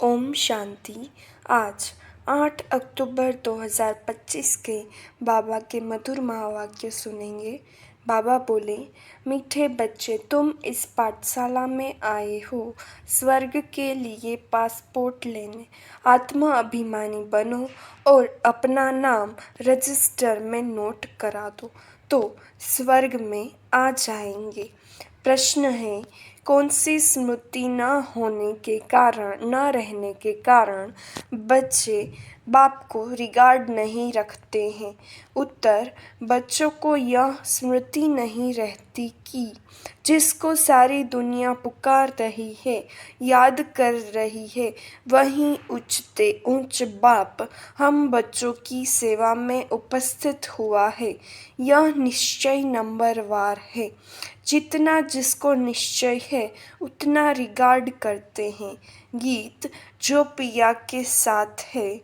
ओम शांति। आज 8 अक्टूबर 2025 के बाबा के मधुर महावाक्य सुनेंगे। बाबा बोले, मीठे बच्चे, तुम इस पाठशाला में आए हो स्वर्ग के लिए पासपोर्ट लेने। आत्मा अभिमानी बनो और अपना नाम रजिस्टर में नोट करा दो तो स्वर्ग में आ जाएंगे। प्रश्न है, कौन सी स्मृति न होने के कारण, न रहने के कारण बच्चे बाप को रिगार्ड नहीं रखते हैं? उत्तर, बच्चों को यह स्मृति नहीं रहती कि जिसको सारी दुनिया पुकार रही है, याद कर रही है, वही उच्चते ऊंच बाप हम बच्चों की सेवा में उपस्थित हुआ है। यह निश्चय नंबरवार है। जितना जिसको निश्चय है उतना रिगार्ड करते हैं। गीत जो पिया के साथ है।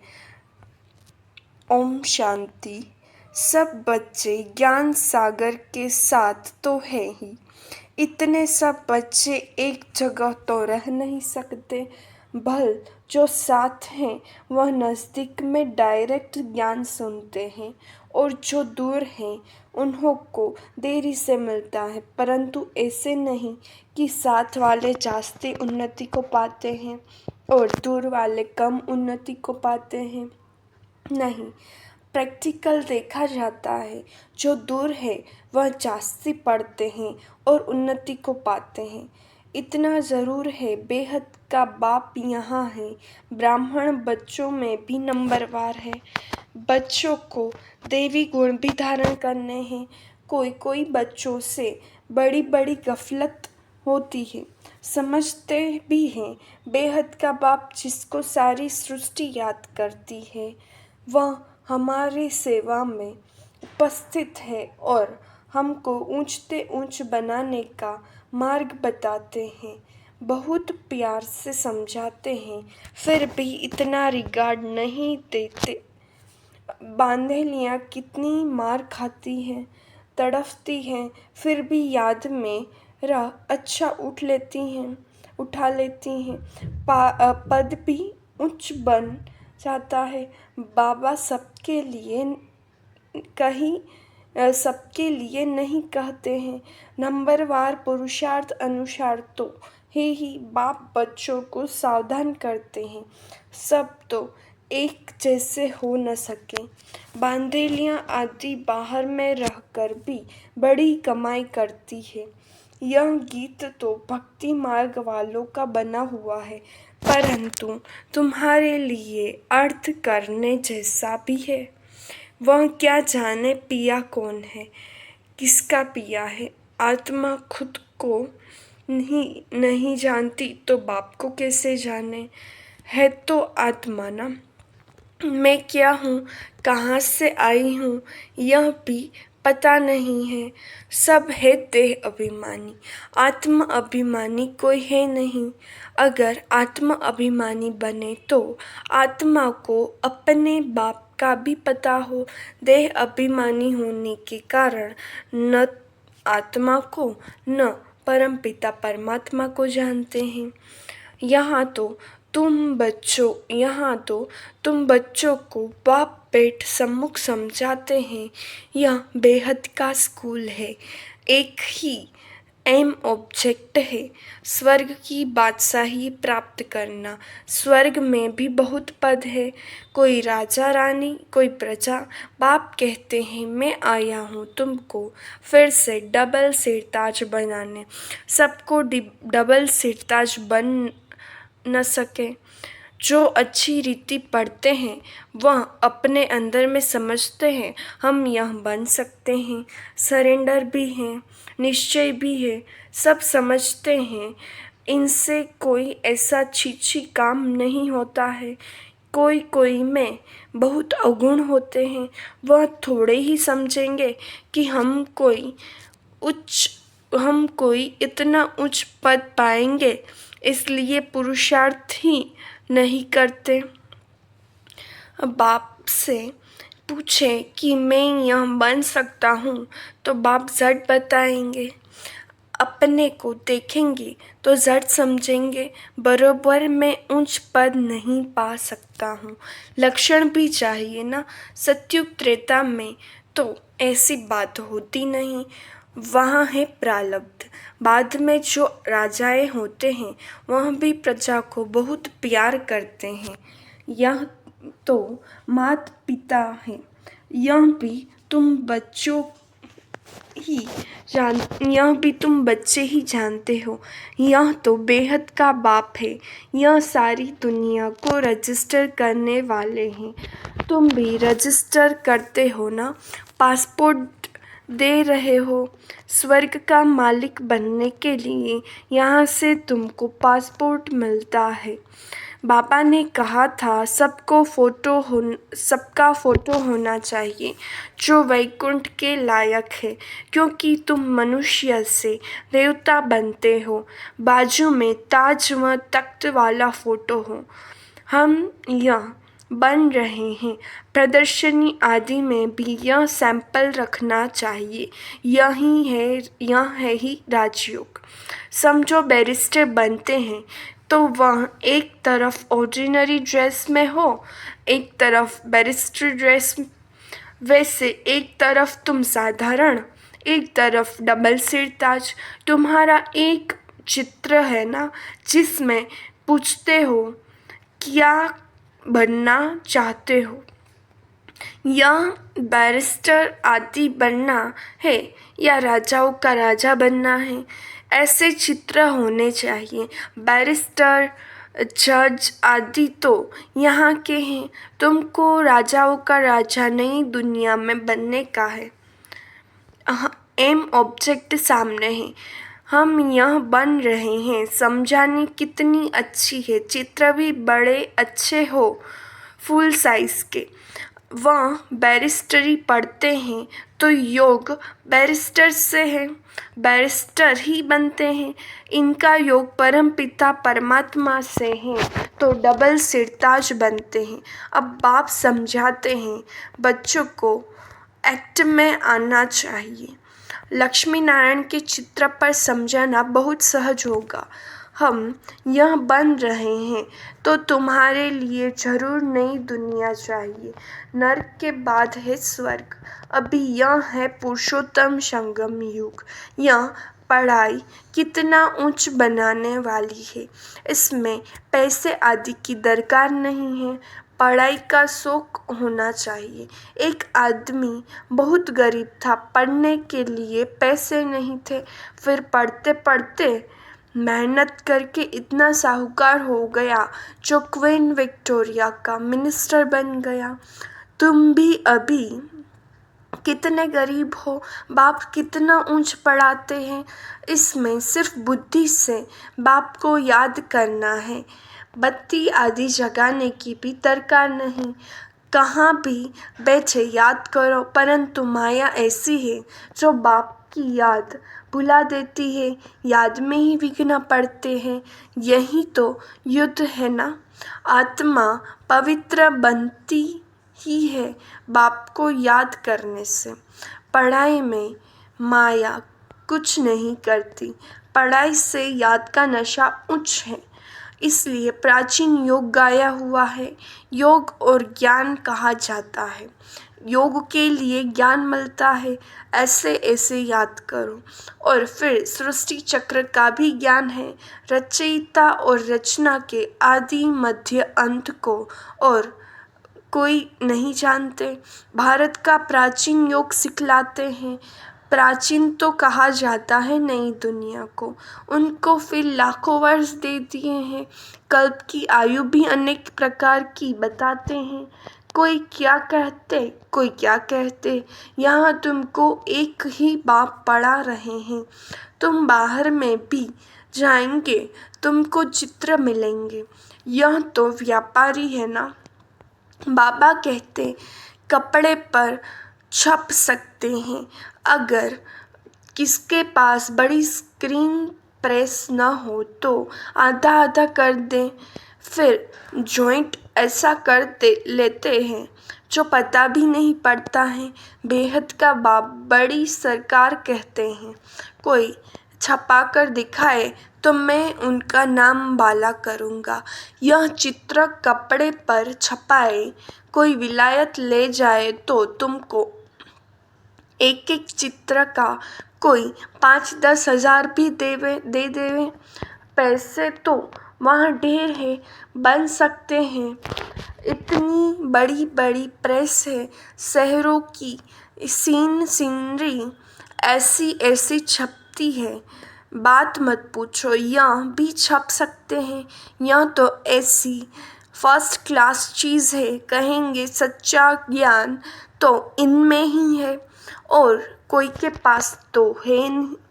ओम शांति। सब बच्चे ज्ञान सागर के साथ तो है ही। इतने सब बच्चे एक जगह तो रह नहीं सकते। भल जो साथ हैं वह नज़दीक में डायरेक्ट ज्ञान सुनते हैं और जो दूर हैं उन्हों को देरी से मिलता है, परंतु ऐसे नहीं कि साथ वाले जास्ती उन्नति को पाते हैं और दूर वाले कम उन्नति को पाते हैं। नहीं, प्रैक्टिकल देखा जाता है, जो दूर है वह जास्ती पढ़ते हैं और उन्नति को पाते हैं। इतना ज़रूर है, बेहद का बाप यहाँ है। ब्राह्मण बच्चों में भी नंबरवार है। बच्चों को देवी गुण भी धारण करने हैं। कोई कोई बच्चों से बड़ी बड़ी गफलत होती है, समझते भी हैं। बेहद का बाप जिसको सारी सृष्टि याद करती है, वह हमारी सेवा में उपस्थित है और हमको ऊंचते ऊंच बनाने का मार्ग बताते हैं। बहुत प्यार से समझाते हैं, फिर भी इतना रिगार्ड नहीं देते। बांधेलियाँ कितनी मार खाती हैं, तड़फती हैं, फिर भी याद में रह अच्छा उठा लेती हैं। पद भी उच्च बन जाता है। बाबा सबके लिए नहीं कहते हैं। नंबरवार पुरुषार्थ अनुसार तो है ही। बाप बच्चों को सावधान करते हैं, सब तो एक जैसे हो न सके। बांधेलियाँ आदि बाहर में रहकर भी बड़ी कमाई करती है। यह गीत तो भक्ति मार्ग वालों का बना हुआ है, परंतु तुम्हारे लिए अर्थ करने जैसा भी है। वह क्या जाने पिया कौन है, किसका पिया है। आत्मा खुद को नहीं जानती तो बाप को कैसे जाने। है तो आत्मा ना। मैं क्या हूँ, कहाँ से आई हूँ, यह भी पता नहीं है। सब है देह अभिमानी, आत्म अभिमानी कोई है नहीं। अगर आत्म अभिमानी बने तो आत्मा को अपने बाप का भी पता हो। देह अभिमानी होने के कारण न आत्मा को न परमपिता परमात्मा को जानते हैं। यहाँ तो तुम बच्चों को बाप पेट सम्मुख समझाते हैं। यह बेहद का स्कूल है। एक ही एम ऑब्जेक्ट है, स्वर्ग की बादशाही प्राप्त करना। स्वर्ग में भी बहुत पद है, कोई राजा रानी, कोई प्रजा। बाप कहते हैं, मैं आया हूँ तुमको फिर से डबल सिरताज बनाने। सबको डबल सिरताज बन न सके। जो अच्छी रीति पढ़ते हैं वह अपने अंदर में समझते हैं, हम यह बन सकते हैं। सरेंडर भी है, निश्चय भी है, सब समझते हैं। इनसे कोई ऐसा छी काम नहीं होता है। कोई कोई में बहुत अवगुण होते हैं, वह थोड़े ही समझेंगे कि हम कोई इतना उच्च पद पाएंगे, इसलिए पुरुषार्थ ही नहीं करते। बाप से पूछें कि मैं यह बन सकता हूँ तो बाप झट बताएंगे। अपने को देखेंगे तो झट समझेंगे बरोबर मैं उच्च पद नहीं पा सकता हूँ। लक्षण भी चाहिए ना। सतयुग त्रेता में तो ऐसी बात होती नहीं, वहाँ है प्रारब्ध। बाद में जो राजाएं होते हैं वह भी प्रजा को बहुत प्यार करते हैं। यह तो माता पिता है, ही यह भी तुम बच्चे ही जानते हो। यह तो बेहद का बाप है। यह सारी दुनिया को रजिस्टर करने वाले हैं। तुम भी रजिस्टर करते हो ना। पासपोर्ट दे रहे हो। स्वर्ग का मालिक बनने के लिए यहाँ से तुमको पासपोर्ट मिलता है। बाबा ने कहा था सबका फोटो होना चाहिए जो वैकुंठ के लायक है, क्योंकि तुम मनुष्य से देवता बनते हो। बाजू में ताज व तख्त वाला फोटो हो। हम यह बन रहे हैं। प्रदर्शनी आदि में भी यह सैंपल रखना चाहिए। यह है ही राजयोग। समझो बैरिस्टर बनते हैं तो वह एक तरफ ऑर्डिनरी ड्रेस में हो, एक तरफ बैरिस्टर ड्रेस। वैसे एक तरफ तुम साधारण, एक तरफ डबल सिरताज। तुम्हारा एक चित्र है ना जिसमें पूछते हो क्या बनना चाहते हो, यह बैरिस्टर आदि बनना है या राजाओं का राजा बनना है। ऐसे चित्र होने चाहिए। बैरिस्टर, जज आदि तो यहाँ के हैं। तुमको राजाओं का राजा नई दुनिया में बनने का है। एम ऑब्जेक्ट सामने है। हम यह बन रहे हैं। समझानी कितनी अच्छी है। चित्र भी बड़े अच्छे हो, फुल साइज के। वह बैरिस्टरी पढ़ते हैं तो योग बैरिस्टर से है, बैरिस्टर ही बनते हैं। इनका योग परम पिता परमात्मा से है तो डबल सिरताज बनते हैं। अब बाप समझाते हैं बच्चों को एक्ट में आना चाहिए। लक्ष्मी नारायण के चित्र पर समझाना बहुत सहज होगा। हम यह बन रहे हैं तो तुम्हारे लिए जरूर नई दुनिया चाहिए। नर्क के बाद है स्वर्ग। अभी यह है पुरुषोत्तम संगम युग। यह पढ़ाई कितना ऊंच बनाने वाली है। इसमें पैसे आदि की दरकार नहीं है। पढ़ाई का शौक होना चाहिए। एक आदमी बहुत गरीब था, पढ़ने के लिए पैसे नहीं थे। फिर पढ़ते पढ़ते मेहनत करके इतना साहूकार हो गया जो क्वीन विक्टोरिया का मिनिस्टर बन गया। तुम भी अभी कितने गरीब हो, बाप कितना ऊंच पढ़ाते हैं। इसमें सिर्फ बुद्धि से बाप को याद करना है। बत्ती आदि जगाने की भी दरकार नहीं। कहाँ भी बैठे याद करो, परंतु माया ऐसी है जो बाप की याद भुला देती है। याद में ही विघ्न पड़ते हैं। यही तो युद्ध है ना। आत्मा पवित्र बनती ही है बाप को याद करने से। पढ़ाई में माया कुछ नहीं करती। पढ़ाई से याद का नशा उच्च है। इसलिए प्राचीन योग गाया हुआ है। योग और ज्ञान कहा जाता है। योग के लिए ज्ञान मिलता है। ऐसे ऐसे याद करो। और फिर सृष्टि चक्र का भी ज्ञान है। रचयिता और रचना के आदि मध्य अंत को और कोई नहीं जानते। भारत का प्राचीन योग सिखलाते हैं। प्राचीन तो कहा जाता है नई दुनिया को। उनको फिर लाखों वर्ष दे दिए हैं। कल्प की आयु भी अनेक प्रकार की बताते हैं। कोई क्या कहते, कोई क्या कहते। यहाँ तुमको एक ही बाप पढ़ा रहे हैं। तुम बाहर में भी जाएंगे तुमको चित्र मिलेंगे। यह तो व्यापारी है ना। बाबा कहते कपड़े पर छप सकते हैं। अगर किसके पास बड़ी स्क्रीन प्रेस न हो तो आधा आधा कर दें। फिर जॉइंट ऐसा लेते हैं जो पता भी नहीं पड़ता है। बेहद का बाप बड़ी सरकार कहते हैं। कोई छपाकर दिखाए तो मैं उनका नाम बाला करूँगा। यह चित्र कपड़े पर छपाए कोई विलायत ले जाए तो तुमको एक एक चित्र का कोई 5-10 हजार भी दे देवे। पैसे तो वहाँ ढेर है, बन सकते हैं। इतनी बड़ी बड़ी प्रेस है, शहरों की सीनरी ऐसी ऐसी छपती है, बात मत पूछो। यहाँ भी छप सकते हैं। यहाँ तो ऐसी फर्स्ट क्लास चीज़ है, कहेंगे सच्चा ज्ञान तो इनमें ही है, और कोई के पास तो है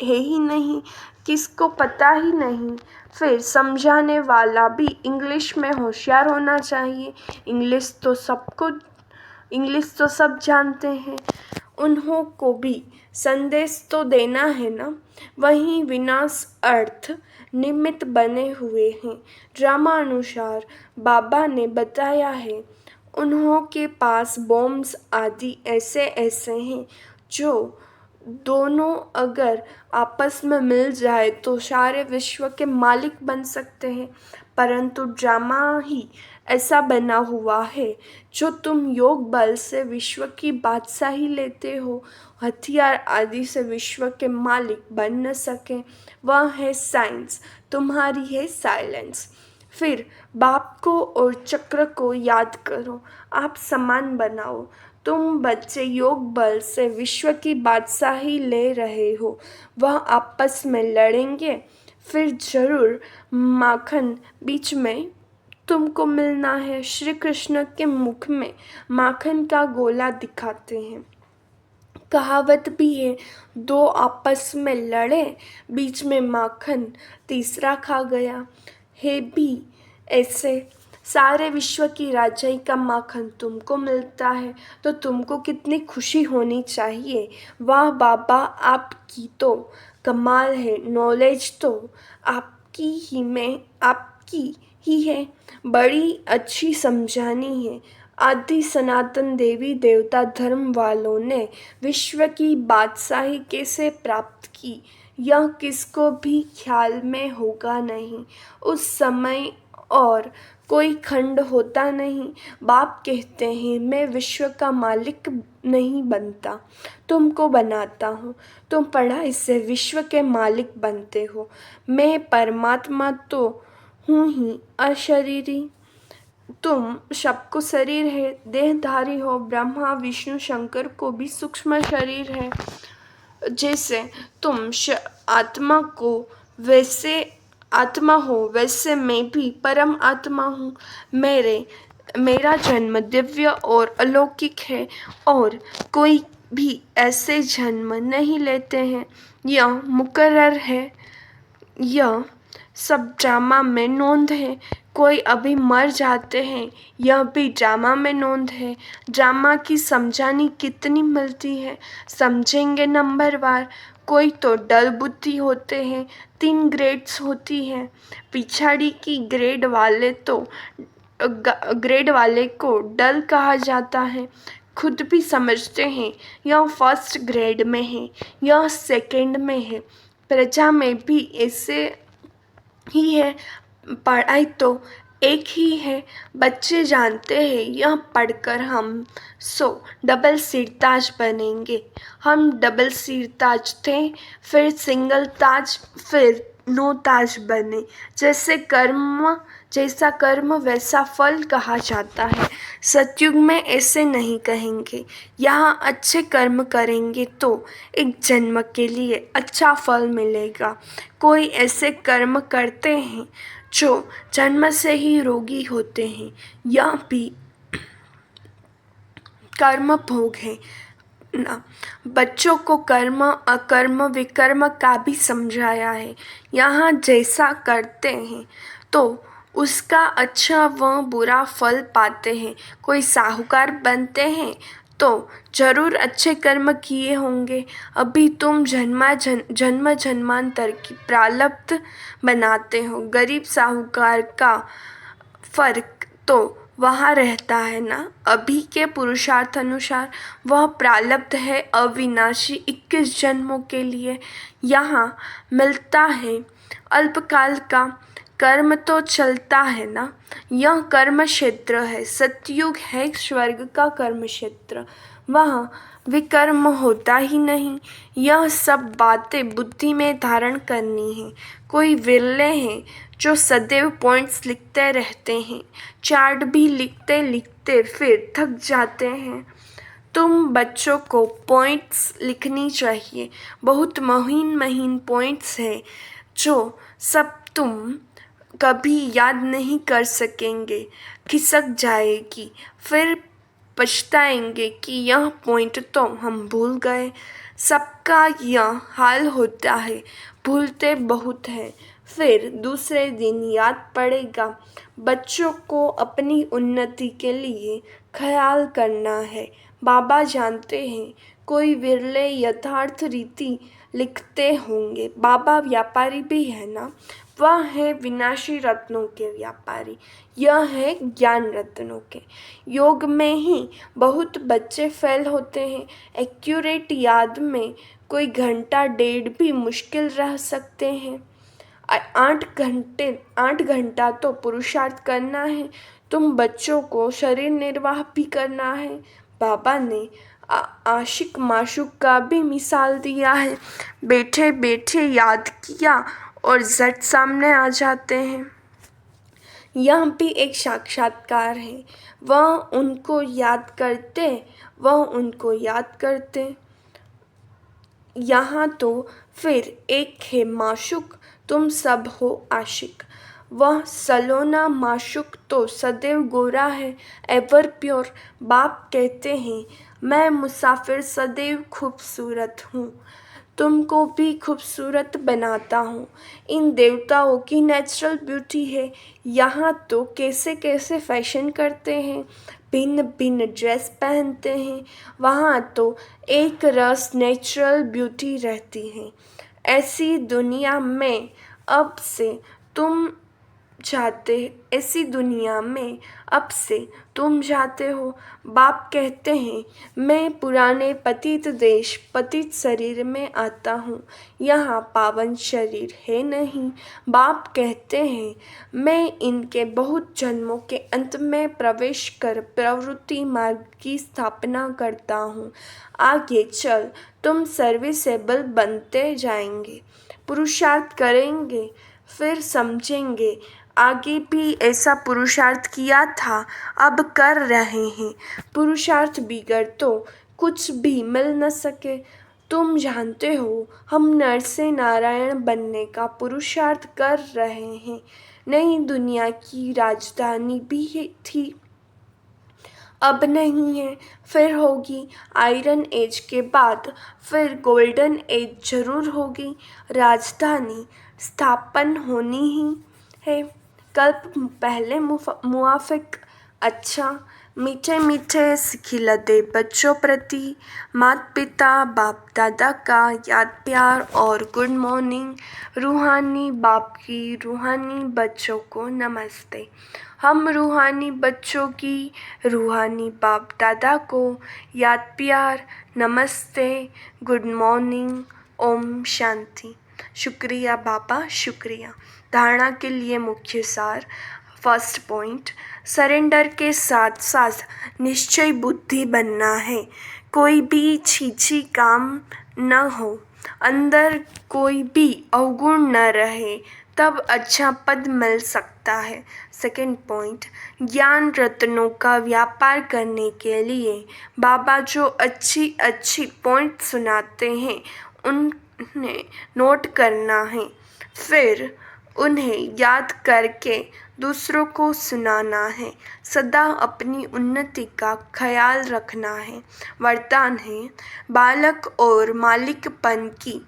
ही नहीं, किसको पता ही नहीं। फिर समझाने वाला भी इंग्लिश में होशियार होना चाहिए। इंग्लिश तो सब जानते हैं, उन्हों को भी संदेश तो देना है ना। वही विनाश अर्थ निमित्त बने हुए हैं। ड्रामानुसार बाबा ने बताया है, उन्हों के पास बॉम्ब्स आदि ऐसे ऐसे हैं जो दोनों अगर आपस में मिल जाए तो सारे विश्व के मालिक बन सकते हैं। परंतु ड्रामा ही ऐसा बना हुआ है जो तुम योग बल से विश्व की बादशाही लेते हो, हथियार आदि से विश्व के मालिक बन न सके। वह है साइंस, तुम्हारी है साइलेंस। फिर बाप को और चक्र को याद करो, आप समान बनाओ। तुम बच्चे योग बल से विश्व की बादशाही ले रहे हो, वह आपस में लड़ेंगे, फिर जरूर माखन बीच में तुमको मिलना है। श्री कृष्ण के मुख में माखन का गोला दिखाते हैं। कहावत भी है, दो आपस में लड़े, बीच में माखन तीसरा खा गया है। भी ऐसे सारे विश्व की राजाई का माखन तुमको मिलता है तो तुमको कितनी खुशी होनी चाहिए। वाह बाबा, आपकी तो कमाल है, नॉलेज तो आपकी ही है, बड़ी अच्छी समझानी है। आदि सनातन देवी देवता धर्म वालों ने विश्व की बादशाही कैसे प्राप्त की, यह किसको भी ख्याल में होगा नहीं। उस समय और कोई खंड होता नहीं। बाप कहते हैं, मैं विश्व का मालिक नहीं बनता, तुमको बनाता हूँ। तुम पढ़ाई से विश्व के मालिक बनते हो। मैं परमात्मा तो हूँ ही अशरीरी, तुम सबको शरीर है, देहधारी हो। ब्रह्मा विष्णु शंकर को भी सूक्ष्म शरीर है। जैसे तुम आत्मा को वैसे आत्मा हो, वैसे मैं भी परम आत्मा हूँ। मेरा जन्म दिव्य और अलौकिक है, और कोई भी ऐसे जन्म नहीं लेते हैं। यह मुकर्रर है, यह सब ड्रामा में नोंद है। कोई अभी मर जाते हैं, यह भी ड्रामा में नोंद है। ड्रामा की समझानी कितनी मिलती है, समझेंगे नंबरवार। कोई तो डल बुद्धि होते हैं, 3 ग्रेड्स होती हैं। पिछाड़ी की ग्रेड वाले को डल कहा जाता है। खुद भी समझते हैं यह फर्स्ट ग्रेड में है, यह सेकंड में है। प्रजा में भी ऐसे ही है, पढ़ाई तो एक ही है। बच्चे जानते हैं यह पढ़कर हम डबल सिरताज बनेंगे। हम डबल सिरताज थे, फिर सिंगल ताज, फिर 9 ताज बने। जैसा कर्म वैसा फल कहा जाता है। सतयुग में ऐसे नहीं कहेंगे। यहाँ अच्छे कर्म करेंगे तो एक जन्म के लिए अच्छा फल मिलेगा। कोई ऐसे कर्म करते हैं जो जन्म से ही रोगी होते हैं, यह भी कर्म भोग है ना। बच्चों को कर्म अकर्म विकर्म का भी समझाया है। यहाँ जैसा करते हैं तो उसका अच्छा व बुरा फल पाते हैं। कोई साहूकार बनते हैं तो जरूर अच्छे कर्म किए होंगे। अभी तुम जन्म जन्मांतर की प्रारब्ध बनाते हो। गरीब साहूकार का फर्क तो वहाँ रहता है ना अभी के पुरुषार्थ अनुसार। वह प्रारब्ध है अविनाशी 21 जन्मों के लिए। यहाँ मिलता है अल्पकाल का। कर्म तो चलता है ना। यह कर्म क्षेत्र है। सतयुग है स्वर्ग का कर्म क्षेत्र। वहाँ विकर्म होता ही नहीं। यह सब बातें बुद्धि में धारण करनी है। कोई विरले हैं जो सदैव पॉइंट्स लिखते रहते हैं। चार्ट भी लिखते लिखते फिर थक जाते हैं। तुम बच्चों को पॉइंट्स लिखनी चाहिए। बहुत महीन महीन पॉइंट्स है जो सब तुम कभी याद नहीं कर सकेंगे। खिसक जाएगी। फिर पछताएंगे कि यह पॉइंट तो हम भूल गए। सबका यह हाल होता है। भूलते बहुत हैं। फिर दूसरे दिन याद पड़ेगा। बच्चों को अपनी उन्नति के लिए ख्याल करना है। बाबा जानते हैं कोई विरले यथार्थ रीति लिखते होंगे। बाबा व्यापारी भी है ना। वह है विनाशी रत्नों के व्यापारी। यह है ज्ञान रत्नों के। योग में ही बहुत बच्चे फेल होते हैं। एक्यूरेट याद में कोई घंटा डेढ़ भी मुश्किल रह सकते हैं। 8 घंटा तो पुरुषार्थ करना है। तुम बच्चों को शरीर निर्वाह भी करना है। बाबा ने आशिक माशूक का भी मिसाल दिया है। बैठे बैठे याद किया और झट सामने आ जाते हैं। यह भी एक साक्षात्कार है। वह उनको याद करते। यहाँ तो फिर एक है माशूक। तुम सब हो आशिक। वह सलोना माशूक तो सदैव गोरा है। Ever pure. बाप कहते हैं मैं मुसाफिर सदैव खूबसूरत हूँ। तुमको भी खूबसूरत बनाता हूँ। इन देवताओं की नेचुरल ब्यूटी है। यहाँ तो कैसे कैसे फैशन करते हैं। भिन्न भिन्न ड्रेस पहनते हैं। वहाँ तो एक रस नेचुरल ब्यूटी रहती है। ऐसी दुनिया में अब से तुम जाते हो। बाप कहते हैं मैं पुराने पतित देश पतित शरीर में आता हूँ। यहाँ पावन शरीर है नहीं। बाप कहते हैं मैं इनके बहुत जन्मों के अंत में प्रवेश कर प्रवृत्ति मार्ग की स्थापना करता हूँ। आगे चल तुम सर्विसेबल बनते जाएंगे। पुरुषार्थ करेंगे फिर समझेंगे। आगे भी ऐसा पुरुषार्थ किया था अब कर रहे हैं। पुरुषार्थ बिगड़ तो कुछ भी मिल न सके। तुम जानते हो हम नर से नारायण बनने का पुरुषार्थ कर रहे हैं। नई दुनिया की राजधानी भी थी अब नहीं है। फिर होगी। आयरन एज के बाद फिर गोल्डन एज जरूर होगी। राजधानी स्थापन होनी ही है। कल्प पहले मुआफिक। अच्छा मीठे मीठे सिखिलते बच्चों प्रति माता पिता बाप दादा का याद प्यार और गुड मॉर्निंग। रूहानी बाप की रूहानी बच्चों को नमस्ते। हम रूहानी बच्चों की रूहानी बाप दादा को याद प्यार नमस्ते गुड मॉर्निंग ओम शांति। शुक्रिया बाबा शुक्रिया। धारणा के लिए मुख्य सार। फर्स्ट पॉइंट सरेंडर के साथ साथ निश्चय बुद्धि बनना है। कोई भी छीछी काम न हो। अंदर कोई भी अवगुण न रहे तब अच्छा पद मिल सकता है। सेकंड पॉइंट ज्ञान रत्नों का व्यापार करने के लिए बाबा जो अच्छी अच्छी पॉइंट सुनाते हैं उन्हें नोट करना है। फिर उन्हें याद करके दूसरों को सुनाना है। सदा अपनी उन्नति का ख्याल रखना है। वरदान है बालक और मालिकपन की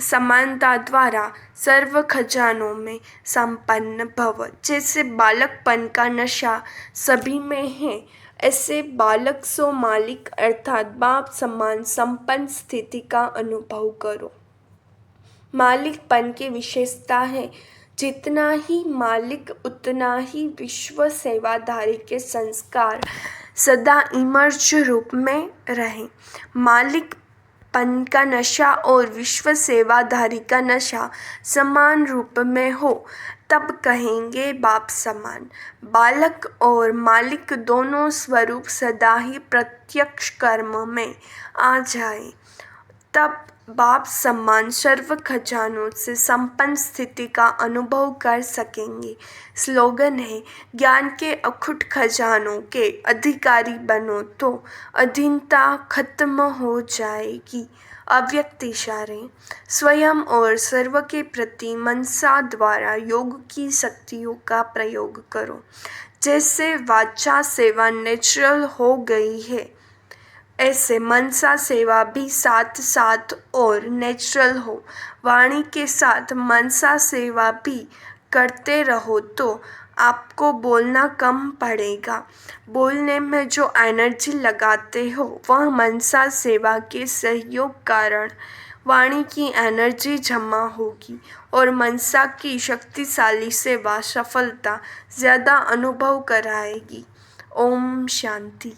समानता द्वारा सर्व खजानों में संपन्न भव। जैसे बालकपन का नशा सभी में है ऐसे बालक सो मालिक अर्थात बाप समान संपन्न स्थिति का अनुभव करो। मालिकपन की विशेषता है जितना ही मालिक उतना ही विश्व सेवाधारी के संस्कार सदा इमर्ज रूप में रहे। मालिक पन का नशा और विश्व सेवाधारी का नशा समान रूप में हो तब कहेंगे बाप समान। बालक और मालिक दोनों स्वरूप सदा ही प्रत्यक्ष कर्म में आ जाए तब बाप समान सर्व खजानों से संपन्न स्थिति का अनुभव कर सकेंगे। स्लोगन है, ज्ञान के अखुट खजानों के अधिकारी बनो तो अधीनता खत्म हो जाएगी। अव्यक्त इशारे, स्वयं और सर्व के प्रति मनसा द्वारा योग की शक्तियों का प्रयोग करो। जैसे वाचा सेवा नेचुरल हो गई है, ऐसे मनसा सेवा भी साथ साथ और नेचुरल हो। वाणी के साथ मनसा सेवा भी करते रहो तो आपको बोलना कम पड़ेगा। बोलने में जो एनर्जी लगाते हो वह मनसा सेवा के सहयोग कारण वाणी की एनर्जी जमा होगी और मनसा की शक्तिशाली सेवा सफलता ज़्यादा अनुभव कराएगी। ओम शांति।